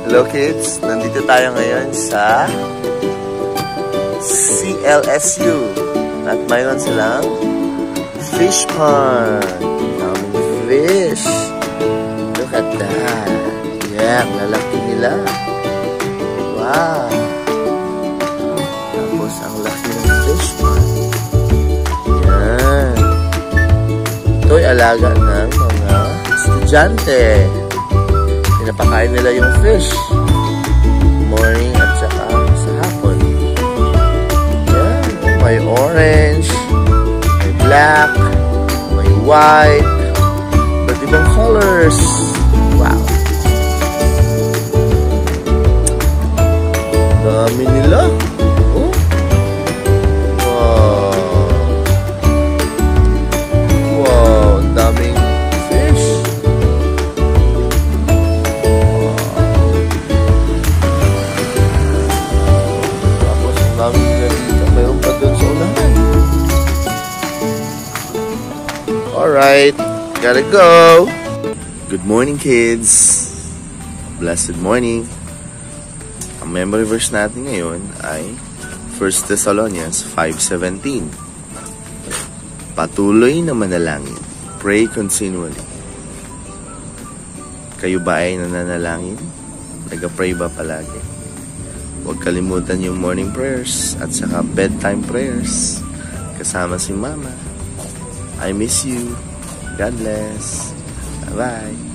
Hello kids, nandito tayo ngayon sa CLSU at mayroon silang fish pond. Daming fish. Look at that. Yeah, lalaki nila. Wow. Tapos ang laki ng fish pond. Yan. Ito'y alaga ng mga estudyante. Pinapakain nila yung fish morning at saka sa hapon. Yan. May orange, may black, may white, iba't ibang colors. Wow. Dami nila. Oh. Wow. Wow, ang daming fish. Mayroon pa dun sa unahan. Alright, gotta go. Good morning kids. Blessed morning. Ang memory verse natin ngayon ay 1 Thessalonians 5:17. Patuloy na manalangin. Pray continually. Kayo ba ay nananalangin? Nag-pray ba palagi? Huwag kalimutan yung morning prayers at saka bedtime prayers. Kasama si Mama. I miss you. God bless. Bye-bye.